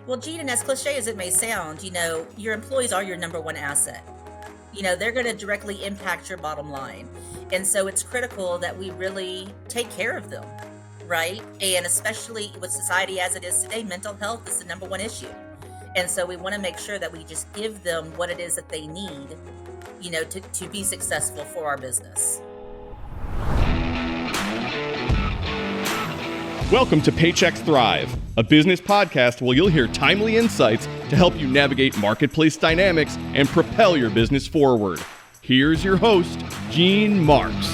Well, Gene, and as cliche as it may sound, your employees are your number one asset. They're going to directly impact your bottom line. And so it's critical that we really take care of them, right? And especially with society as it is today, mental health is the number one issue. And so we want to make sure that we just give them what it is that they need, to be successful for our business. Welcome to Paychex Thrive, a business podcast where you'll hear timely insights to help you navigate marketplace dynamics and propel your business forward. Here's your host, Gene Marks.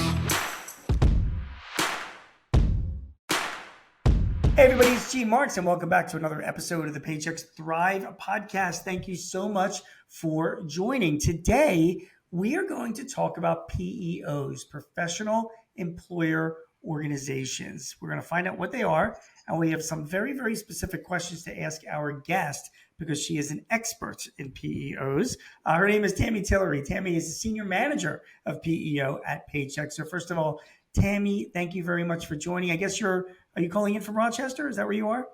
Hey everybody, it's Gene Marks and welcome back to another episode of the Paychex Thrive podcast. Thank you so much for joining. Today, we are going to talk about PEOs, professional employer organizations. We're going to find out what they are, and we have some very, very specific questions to ask our guest because she is an expert in PEOs. Her name is Tammy Tillery. Tammy is the Senior Manager of PEO at Paychex. So first of all, Tammy, thank you very much for joining. I guess are you calling in from Rochester? Is that where you are?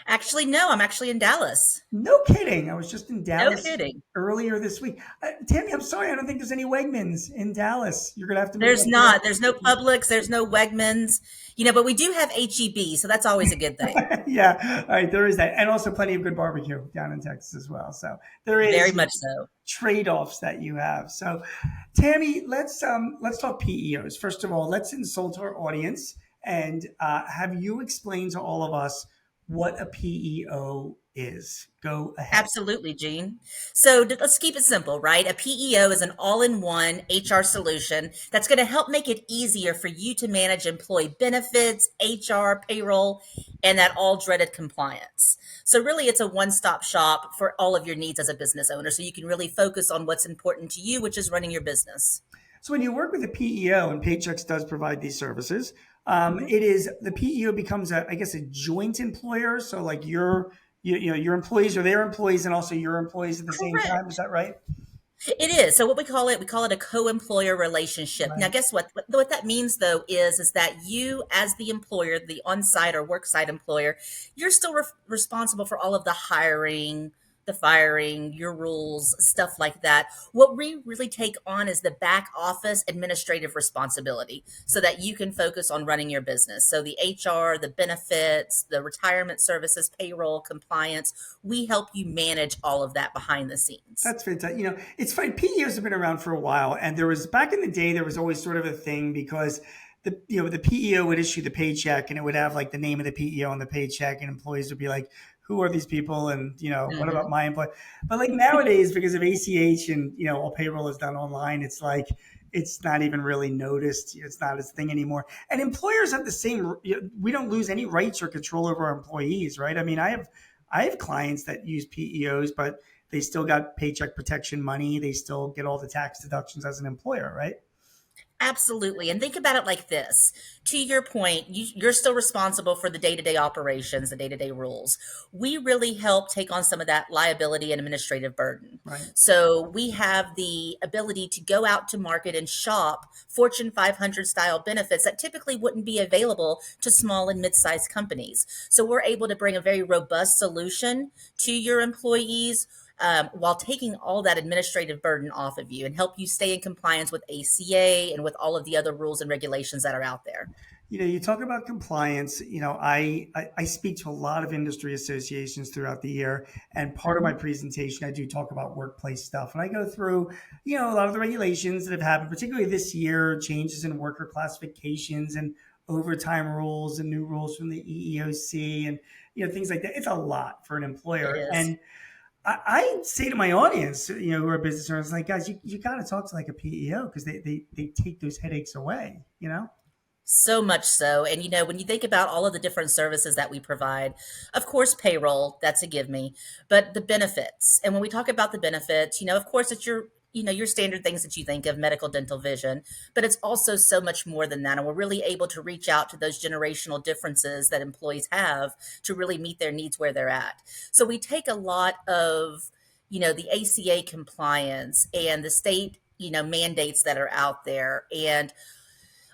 Actually, no, I'm actually in Dallas. No kidding. I was just in Dallas earlier this week. Tammy, I'm sorry. I don't think there's any Wegmans in Dallas. You're going to have to. There's not. There's no Publix. There's no Wegmans. But we do have HEB, so that's always a good thing. Yeah. All right. There is that. And also plenty of good barbecue down in Texas as well. So there is very much so trade-offs that you have. So Tammy, let's talk PEOs. First of all, let's insult our audience and have you explain to all of us what a PEO is. Go ahead. Absolutely, Gene. So let's keep it simple, right? A PEO is an all-in-one HR solution that's going to help make it easier for you to manage employee benefits, HR, payroll, and that all dreaded compliance. So really, it's a one-stop shop for all of your needs as a business owner. So you can really focus on what's important to you, which is running your business. So when you work with a PEO, and Paychex does provide these services, it is the PEO becomes a joint employer. So like your employees are their employees and also your employees at the same time. Is that right? It is. So what we call it a co-employer relationship. Right. Now, guess what? What that means, though, is that you, as the employer, the on-site or work-site employer, you're still responsible for all of the hiring, the firing, your rules, stuff like that. What we really take on is the back office administrative responsibility so that you can focus on running your business. So the HR, the benefits, the retirement services, payroll, compliance, we help you manage all of that behind the scenes. That's fantastic. It's funny. PEOs have been around for a while, and there was back in the day, there was always sort of a thing because the PEO would issue the paycheck and it would have like the name of the PEO on the paycheck, and employees would be like, who are these people? And, what about my employee? But like nowadays, because of ACH and, all payroll is done online, it's like, it's not even really noticed. It's not a thing anymore. And employers have the same, we don't lose any rights or control over our employees, right? I mean, I have clients that use PEOs, but they still got paycheck protection money. They still get all the tax deductions as an employer, right? Absolutely. And think about it like this. To your point, you're still responsible for the day-to-day operations, the day-to-day rules. We really help take on some of that liability and administrative burden. Right. So we have the ability to go out to market and shop Fortune 500 style benefits that typically wouldn't be available to small and mid-sized companies. So we're able to bring a very robust solution to your employees while taking all that administrative burden off of you and help you stay in compliance with ACA and with all of the other rules and regulations that are out there. You talk about compliance. I speak to a lot of industry associations throughout the year, and part of my presentation, I do talk about workplace stuff, and I go through, a lot of the regulations that have happened, particularly this year, changes in worker classifications and overtime rules and new rules from the EEOC and, things like that. It's a lot for an employer. And I say to my audience, who are business owners, like, guys, you got to talk to like a PEO because they take those headaches away, So much so. And, when you think about all of the different services that we provide, of course, payroll, that's a give me, but the benefits. And when we talk about the benefits, of course, it's your standard things that you think of, medical, dental, vision, but it's also so much more than that. And we're really able to reach out to those generational differences that employees have to really meet their needs where they're at. So we take a lot of, the ACA compliance and the state, mandates that are out there, and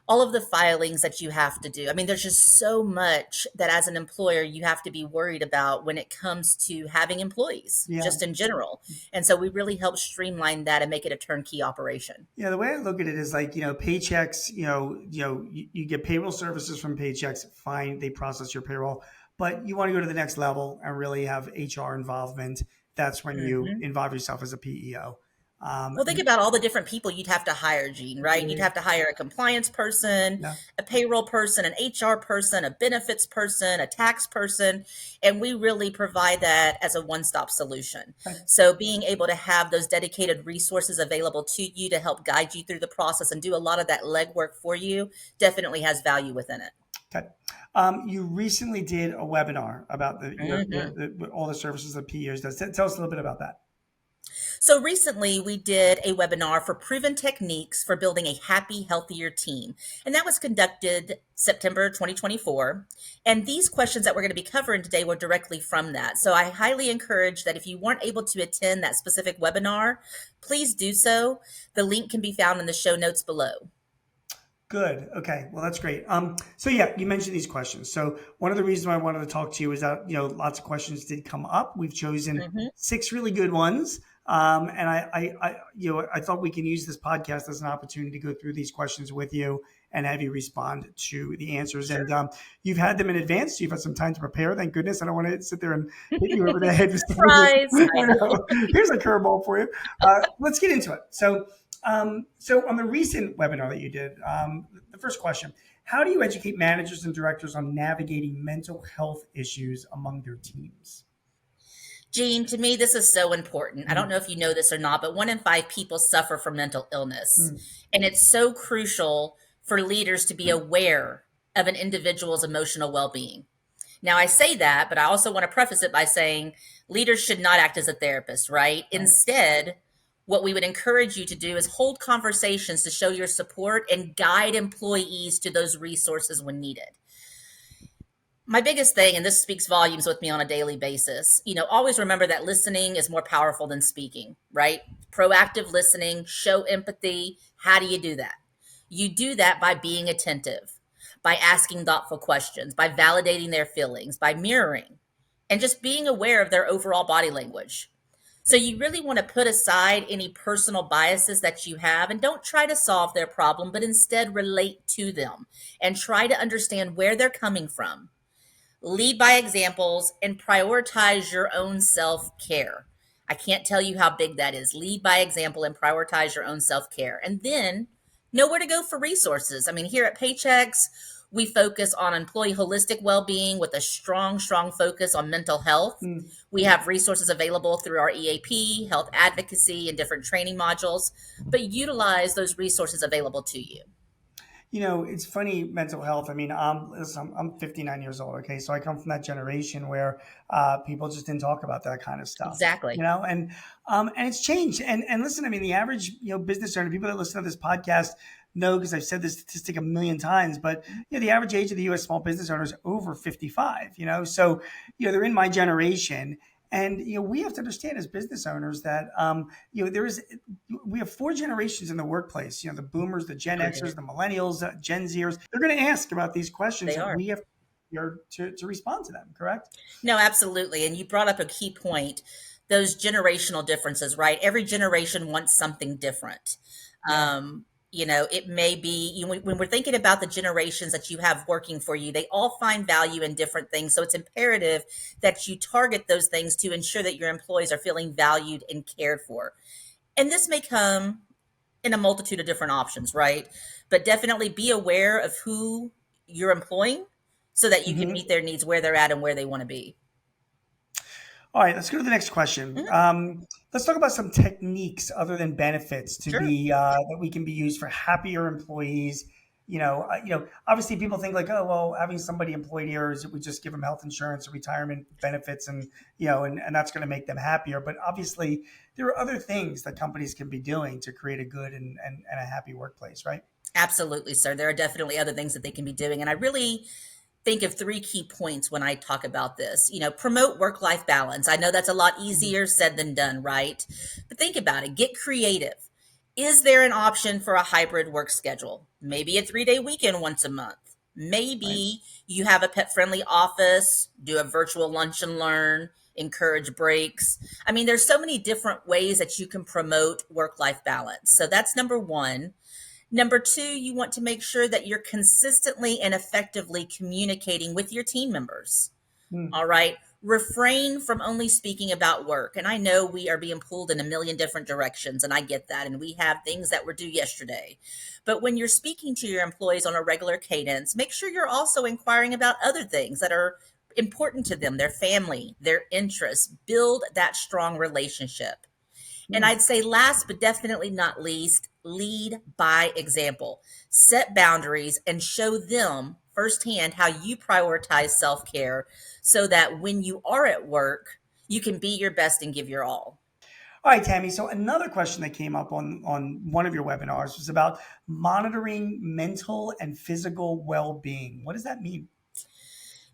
all of the filings that you have to do. I mean, there's just so much that as an employer you have to be worried about when it comes to having employees, Yeah. just in general. And so we really help streamline that and make it a turnkey operation. Yeah, the way I look at it is like, Paychex, you get payroll services from Paychex, fine, they process your payroll, but you want to go to the next level and really have HR involvement. That's when you Mhm. involve yourself as a PEO. Well, think about all the different people you'd have to hire, Gene, right? You'd have to hire a compliance person, Yeah. a payroll person, an HR person, a benefits person, a tax person, and we really provide that as a one-stop solution. Okay. So being able to have those dedicated resources available to you to help guide you through the process and do a lot of that legwork for you definitely has value within it. Okay. You recently did a webinar about all the services that PEOs does. Tell us a little bit about that. So recently we did a webinar for proven techniques for building a happy, healthier team. And that was conducted September 2024. And these questions that we're going to be covering today were directly from that. So I highly encourage that if you weren't able to attend that specific webinar, please do so. The link can be found in the show notes below. Good. Okay. Well, that's great. So yeah, you mentioned these questions. So one of the reasons why I wanted to talk to you is that, lots of questions did come up. We've chosen 6 really good ones. And I thought we can use this podcast as an opportunity to go through these questions with you and have you respond to the answers. Sure. And you've had them in advance. So you've had some time to prepare. Thank goodness. I don't want to sit there and hit you over the head. Surprise. Here's a curveball for you. Let's get into it. So on the recent webinar that you did, the first question, how do you educate managers and directors on navigating mental health issues among their teams? Gene, to me, this is so important. I don't know if you know this or not, but 1 in 5 people suffer from mental illness. And it's so crucial for leaders to be aware of an individual's emotional well-being. Now, I say that, but I also want to preface it by saying leaders should not act as a therapist, right? Instead, what we would encourage you to do is hold conversations to show your support and guide employees to those resources when needed. My biggest thing, and this speaks volumes with me on a daily basis, always remember that listening is more powerful than speaking, right? Proactive listening, show empathy. How do you do that? You do that by being attentive, by asking thoughtful questions, by validating their feelings, by mirroring, and just being aware of their overall body language. So you really want to put aside any personal biases that you have and don't try to solve their problem, but instead relate to them and try to understand where they're coming from. Lead by examples and prioritize your own self-care. I can't tell you how big that is. Lead by example and prioritize your own self-care. And then know where to go for resources. I mean, here at Paychex, we focus on employee holistic well-being with a strong focus on mental health. We have resources available through our EAP, health advocacy, and different training modules, but utilize those resources available to you. It's funny, mental health. I mean, listen, I'm 59 years old. Okay. So I come from that generation where people just didn't talk about that kind of stuff. Exactly. And it's changed. And listen, I mean, the average, business owner, people that listen to this podcast know, because I've said this statistic a million times, but the average age of the U.S. small business owner is over 55, so, they're in my generation. And we have to understand as business owners that we have 4 generations in the workplace. The boomers, the Gen Xers, the millennials, Gen Zers. They're going to ask about these questions, and we have to respond to them. Correct? No, absolutely. And you brought up a key point: those generational differences. Right? Every generation wants something different. It may be when we're thinking about the generations that you have working for you, they all find value in different things. So it's imperative that you target those things to ensure that your employees are feeling valued and cared for. And this may come in a multitude of different options, right? But definitely be aware of who you're employing so that you can meet their needs where they're at and where they want to be. All right, let's go to the next question. Let's talk about some techniques other than benefits be that we can be used for happier employees. Obviously people think like, oh, well, having somebody employed here is we just give them health insurance or retirement benefits and that's going to make them happier. But obviously there are other things that companies can be doing to create a good and a happy workplace, right? Absolutely, sir. There are definitely other things that they can be doing. And I really think of 3 key points when I talk about this. Promote work-life balance. I know that's a lot easier said than done, right? But think about it. Get creative. Is there an option for a hybrid work schedule? Maybe a 3-day weekend once a month. Right. Maybe you have a pet friendly office, do a virtual lunch and learn, encourage breaks. I mean, there's so many different ways that you can promote work life balance. So that's number one. Number two, you want to make sure that you're consistently and effectively communicating with your team members. Hmm. All right. Refrain from only speaking about work. And I know we are being pulled in a million different directions, and I get that. And we have things that were due yesterday. But when you're speaking to your employees on a regular cadence, make sure you're also inquiring about other things that are important to them, their family, their interests. Build that strong relationship. And Hmm. I'd say last but definitely not least, lead by example. Set boundaries and show them firsthand how you prioritize self care so that when you are at work, you can be your best and give your all. All right, Tammy. So another question that came up on one of your webinars was about monitoring mental and physical well-being. What does that mean?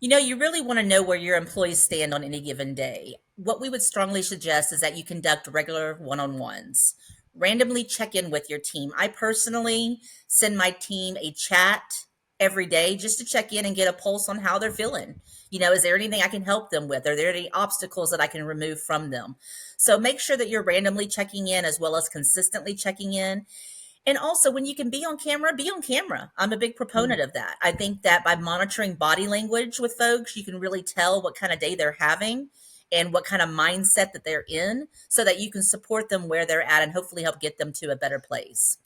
You really want to know where your employees stand on any given day. What we would strongly suggest is that you conduct regular one on ones. Randomly check in with your team. I personally send my team a chat every day just to check in and get a pulse on how they're feeling. Is there anything I can help them with? Are there any obstacles that I can remove from them? So make sure that you're randomly checking in as well as consistently checking in. And also, when you can be on camera, be on camera. I'm a big Hmm. proponent of that. I think that by monitoring body language with folks, you can really tell what kind of day they're having and what kind of mindset that they're in so that you can support them where they're at and hopefully help get them to a better place.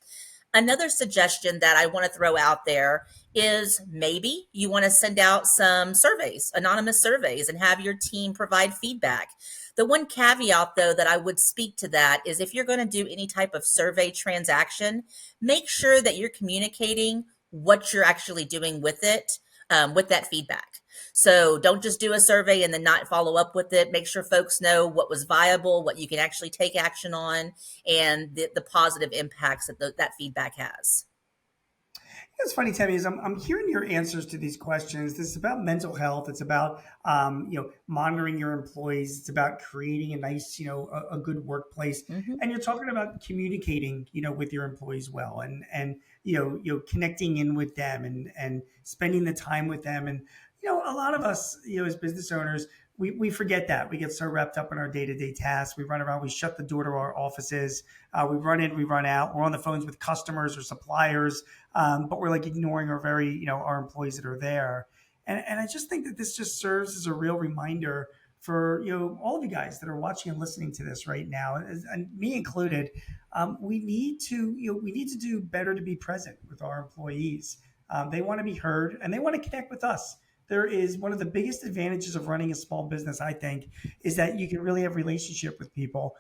Another suggestion that I want to throw out there is maybe you want to send out some surveys, anonymous surveys, and have your team provide feedback. The one caveat, though, that I would speak to that is if you're going to do any type of survey transaction, make sure that you're communicating what you're actually doing with it, with that feedback. So don't just do a survey and then not follow up with it. Make sure folks know what was viable, what you can actually take action on, and the positive impacts that that feedback has. It's funny, Tammy, is I'm hearing your answers to these questions. This is about mental health. It's about monitoring your employees. It's about creating a nice, a good workplace. Hmm. And you're talking about communicating, with your employees well, and connecting in with them and spending the time with them. And a lot of us, as business owners, we forget that. We get so wrapped up in our day-to-day tasks. We run around, we shut the door to our offices. We run in, we run out. We're on the phones with customers or suppliers, but we're like ignoring our our employees that are there. And I just think that this just serves as a real reminder for all of you guys that are watching and listening to this right now, and me included. We need to do better to be present with our employees. They want to be heard and they want to connect with us. There is one of the biggest advantages of running a small business, I think, is that you can really have a relationship with people,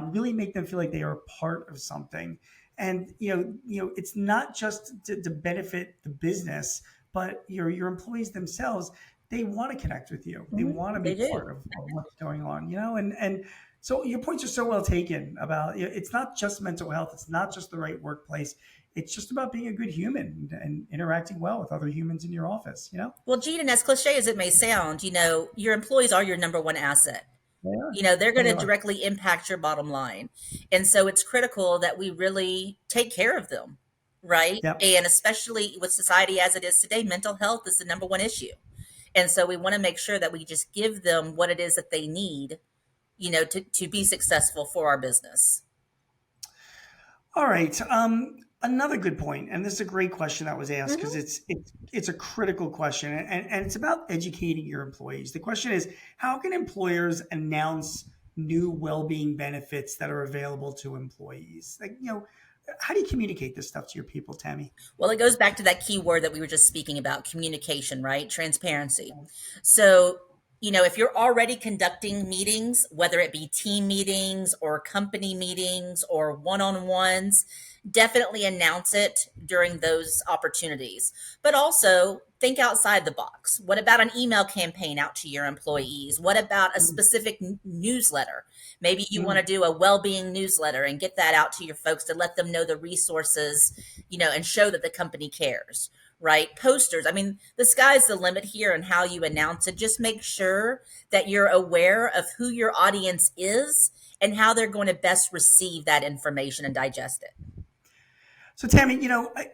really make them feel like they are a part of something. And it's not just to benefit the business, but your employees themselves. They want to connect with you. They Hmm. want to be They do. part of what's going on. And so your points are so well taken about it's not just mental health. It's not just the right workplace. It's just about being a good human and interacting well with other humans in your office. Well, Gene, and as cliche as it may sound, your employees are your number one asset. They are. They're going They to are. directly impact your bottom line. And so it's critical that we really take care of them, right? Yep. And especially with society as it is today, mental health is the number one issue. And so we want to make sure that we just give them what it is that they need, to be successful for our business. All right. Another good point, and this is a great question that was asked because Hmm. it's a critical question, and it's about educating your employees. The question is, how can employers announce new well-being benefits that are available to employees? Like, how do you communicate this stuff to your people, Tammy? Well, it goes back to that key word that we were just speaking about, communication, right? Transparency. So, if you're already conducting meetings, whether it be team meetings or company meetings or one on ones, definitely announce it during those opportunities. But also think outside the box. What about an email campaign out to your employees? What about a specific newsletter? Maybe you want to Mm. do a well-being newsletter and get that out to your folks to let them know the resources, and show that the company cares, right? Posters. I mean, the sky's the limit here on how you announce it. Just make sure that you're aware of who your audience is and how they're going to best receive that information and digest it. So Tammy,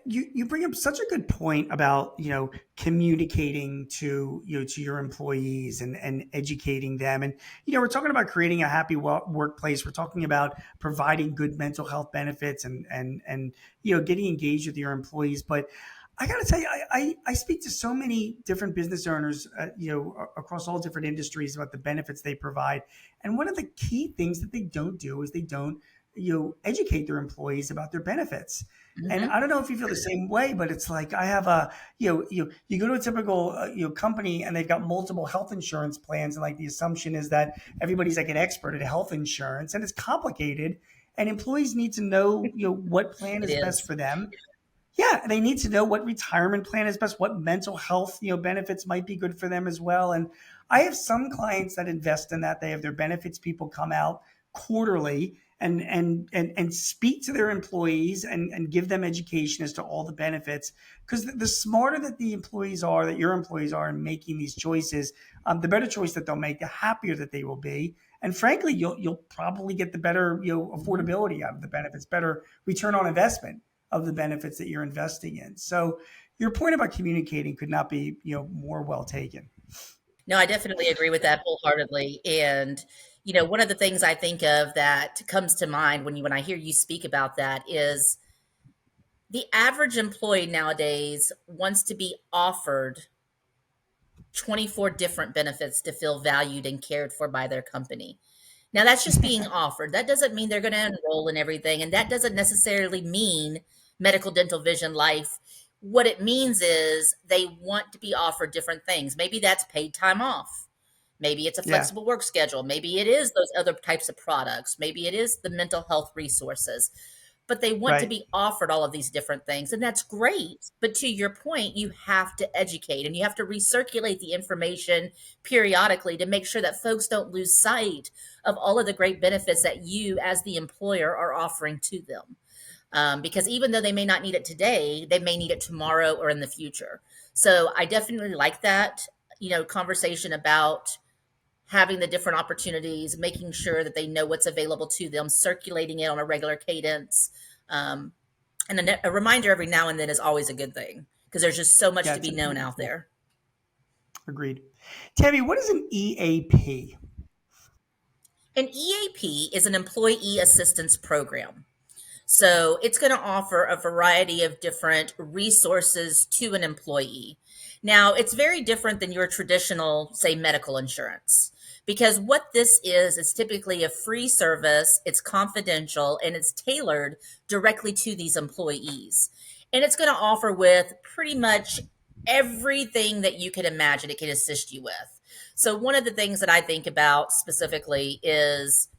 you bring up such a good point about communicating to to your employees and educating them, and we're talking about creating a happy workplace. We're talking about providing good mental health benefits and getting engaged with your employees. But I got to tell you, I speak to so many different business owners, across all different industries about the benefits they provide, and one of the key things that they don't do is they don't educate their employees about their benefits. And Hmm. I don't know if you feel the same way, but it's like I have a you go to a typical company and they've got multiple health insurance plans, and like the assumption is that everybody's like an expert at health insurance, and it's complicated. And employees need to know what plan It is best is. for them. Yeah, they need to know what retirement plan is best, what mental health benefits might be good for them as well. And I have some clients that invest in that. They have their benefits people come out quarterly and speak to their employees and give them education as to all the benefits. Because the smarter that the employees are, that your employees are in making these choices, the better choice that they'll make, the happier that they will be. And frankly, you'll probably get the better Mhm. affordability out of the benefits, better return on investment of the benefits that you're investing in. So your point about communicating could not be more well taken. No, I definitely agree with that wholeheartedly. And, one of the things I think of that comes to mind when I hear you speak about that is the average employee nowadays wants to be offered 24 different benefits to feel valued and cared for by their company. Now, that's just being offered. That doesn't mean they're going to enroll in everything. And that doesn't necessarily mean medical, dental, vision, life. What it means is they want to be offered different things. Maybe that's paid time off. Maybe it's a Yeah, flexible work schedule. Maybe it is those other types of products. Maybe it is the mental health resources, but they want to right. be offered all of these different things. And that's great. But to your point, you have to educate and you have to recirculate the information periodically to make sure that folks don't lose sight of all of the great benefits that you, as the employer, are offering to them. Because even though they may not need it today, they may need it tomorrow or in the future. So I definitely like that, conversation about having the different opportunities, making sure that they know what's available to them, circulating it on a regular cadence. Um, and a reminder every now and then is always a good thing because there's just so much Yeah, to it's be known important out tool. there. Agreed. Tammy, what is an EAP? An EAP is an employee assistance program. So it's going to offer a variety of different resources to an employee. Now, it's very different than your traditional, say, medical insurance, because what this is typically a free service, it's confidential, and it's tailored directly to these employees. And it's going to offer with pretty much everything that you can imagine it can assist you with. So, one of the things that I think about specifically is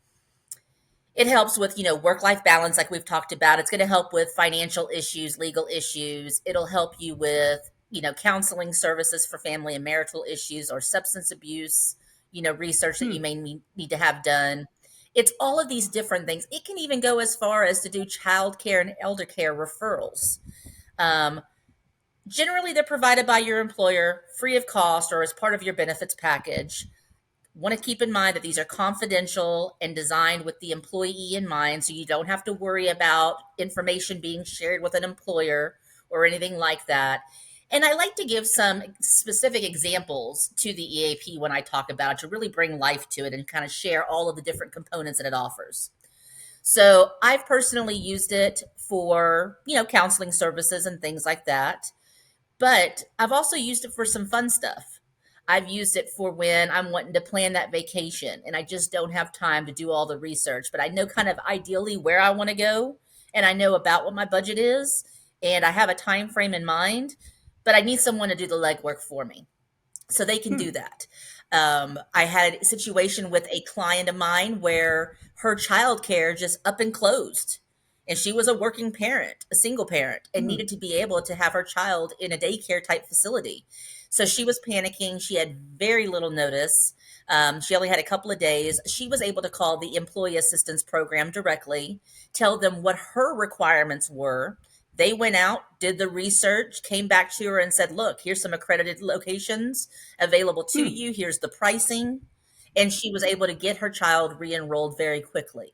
it helps with work life balance like we've talked about. It's going to help with financial issues, legal issues. It'll help you with counseling services for family and marital issues or substance abuse, research that you Hmm. may need to have done. It's all of these different things. It can even go as far as to do child care and elder care referrals. um, Generally they're provided by your employer free of cost or as part of your benefits package. Want to keep in mind that these are confidential and designed with the employee in mind, so you don't have to worry about information being shared with an employer or anything like that. And I like to give some specific examples to the EAP when I talk about it to really bring life to it and kind of share all of the different components that it offers. So I've personally used it for, counseling services and things like that. But I've also used it for some fun stuff. I've used it for when I'm wanting to plan that vacation and I just don't have time to do all the research, but I know kind of ideally where I want to go and I know about what my budget is and I have a time frame in mind, but I need someone to do the legwork for me. So they can do Hmm. that. I had a situation with a client of mine where her childcare just up and closed. And she was a working parent, a single parent, and Hmm. needed to be able to have her child in a daycare type facility. So she was panicking. She had very little notice. She only had a couple of days. She was able to call the employee assistance program directly, tell them what her requirements were. They went out, did the research, came back to her and said, look, here's some accredited locations available to Hmm. you. Here's the pricing. And she was able to get her child re enrolled very quickly.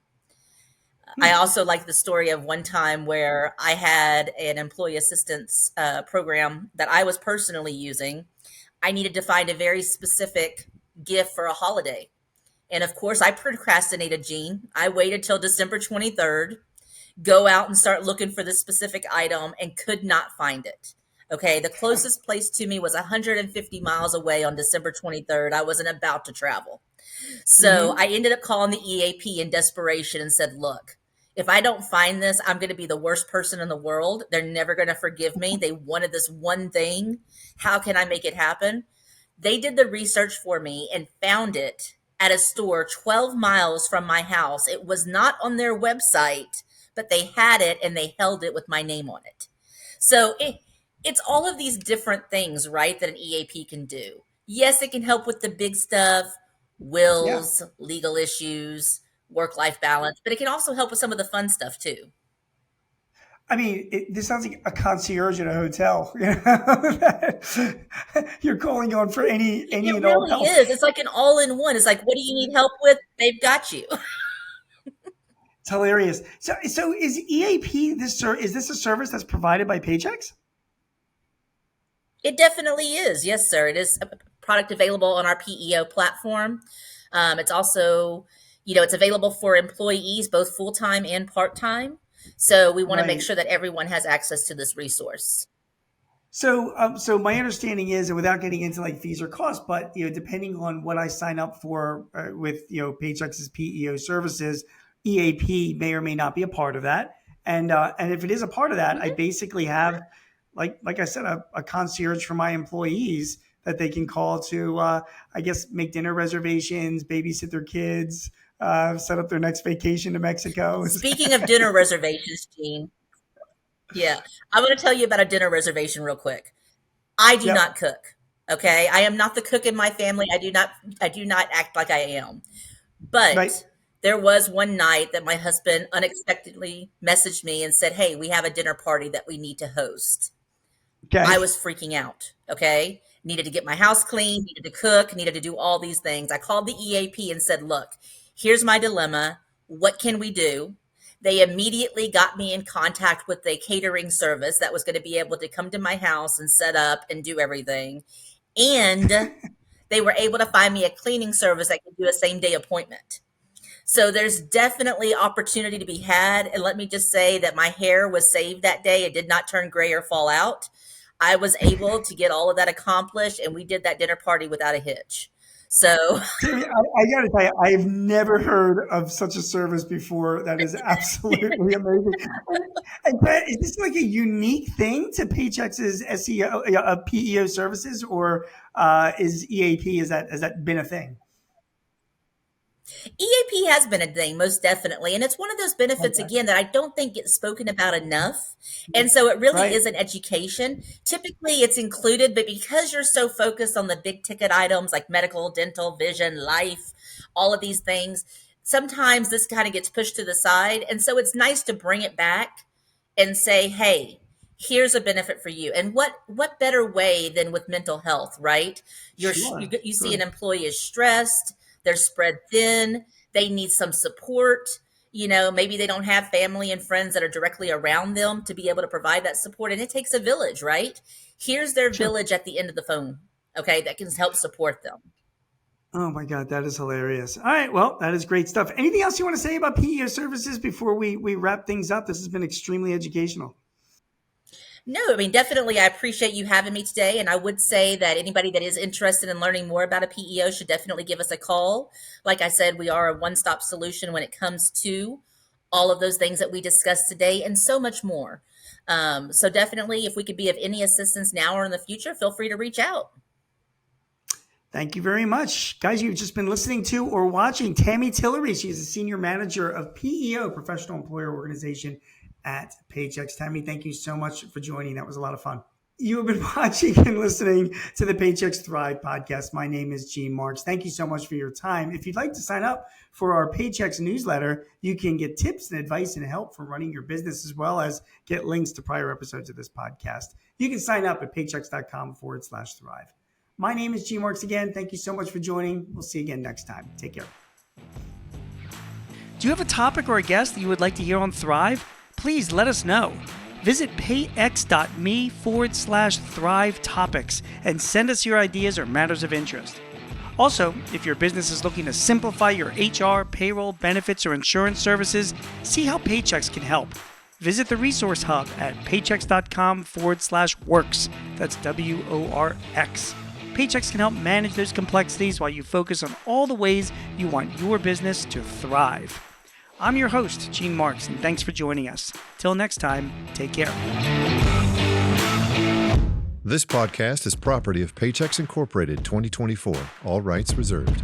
I also like the story of one time where I had an employee assistance program that I was personally using. I needed to find a very specific gift for a holiday. And of course, I procrastinated, Gene. I waited till December 23rd, go out and start looking for this specific item and could not find it. Okay, the closest place to me was 150 miles away on December 23rd. I wasn't about to travel. So Mm-hmm. I ended up calling the EAP in desperation and said, look, if I don't find this, I'm going to be the worst person in the world. They're never going to forgive me. They wanted this one thing. How can I make it happen? They did the research for me and found it at a store 12 miles from my house. It was not on their website, but they had it and they held it with my name on it. So it's all of these different things, right, that an EAP can do. Yes, it can help with the big stuff, Yeah. wills, legal issues, work life balance, but it can also help with some of the fun stuff too. I mean, this sounds like a concierge at a hotel. You know, you're calling on for any It and all really help. is. It's like an all in one. It's like, what do you need help with? They've got you. It's hilarious. So is EAP is this a service that's provided by Paychex? It definitely is. Yes, sir. It is a product available on our PEO platform. It's also, it's available for employees, both full time and part time. So we want to make Right. sure that everyone has access to this resource. So my understanding is, and without getting into like fees or costs, but depending on what I sign up for with Paychex's PEO services, EAP may or may not be a part of that. And if it is a part of that, I Mhm. basically have, like I said, a concierge for my employees that they can call to, I guess, make dinner reservations, babysit their kids, set up their next vacation to Mexico. Speaking of dinner reservations, Gene, yeah, I want to tell you about a dinner reservation real quick. I do Yep. not cook. Okay, I am not the cook in my family. I do not act like I am. Right. But there was one night that my husband unexpectedly messaged me and said, "Hey, we have a dinner party that we need to host." I Okay. was freaking out. Okay. Needed to get my house clean, needed to cook, needed to do all these things. I called the EAP and said, look, here's my dilemma. What can we do? They immediately got me in contact with a catering service that was going to be able to come to my house and set up and do everything. And they were able to find me a cleaning service that could do a same day appointment. So there's definitely opportunity to be had. And let me just say that my hair was saved that day. It did not turn gray or fall out. I was able to get all of that accomplished, and we did that dinner party without a hitch. So Jamie, I got to tell you, I've never heard of such a service before. That is absolutely amazing. And is this like a unique thing to Paychex's SEO, PEO services, or is EAP, has that been a thing? EAP has been a thing, most definitely. And it's one of those benefits, Okay. again, that I don't think gets spoken about enough. And so it really Right. is an education. Typically, it's included, but because you're so focused on the big ticket items like medical, dental, vision, life, all of these things, sometimes this kind of gets pushed to the side. And so it's nice to bring it back and say, hey, here's a benefit for you. And what better way than with mental health, right? Sure. You see Sure. an employee is stressed, they're spread thin, they need some support. Maybe they don't have family and friends that are directly around them to be able to provide that support. And it takes a village, right? Here's their Sure. village at the end of the phone, okay, that can help support them. Oh my God, that is hilarious. All right. Well, that is great stuff. Anything else you want to say about PEO services before we wrap things up? This has been extremely educational. No, I mean, definitely, I appreciate you having me today. And I would say that anybody that is interested in learning more about a PEO should definitely give us a call. Like I said, we are a one stop solution when it comes to all of those things that we discussed today and so much more. So, definitely, if we could be of any assistance now or in the future, feel free to reach out. Thank you very much. Guys, you've just been listening to or watching Tammy Tillery. She's a senior manager of PEO, Professional Employer Organization at Paychex. Tammy, thank you so much for joining. That was a lot of fun. You have been watching and listening to the Paychex Thrive podcast. My name is Gene Marks. Thank you so much for your time. If you'd like to sign up for our Paychex newsletter, you can get tips and advice and help for running your business, as well as get links to prior episodes of this podcast. You can sign up at paychex.com/thrive. My name is Gene Marks again. Thank you so much for joining. We'll see you again next time. Take care. Do you have a topic or a guest that you would like to hear on Thrive? Please let us know. Visit payx.me/Thrive Topics and send us your ideas or matters of interest. Also, if your business is looking to simplify your HR, payroll, benefits, or insurance services, see how Paychex can help. Visit the Resource Hub at paychex.com/works. That's WORX. Paychex can help manage those complexities while you focus on all the ways you want your business to thrive. I'm your host, Gene Marks, and thanks for joining us. Till next time, take care. This podcast is property of Paychex Incorporated 2024. All rights reserved.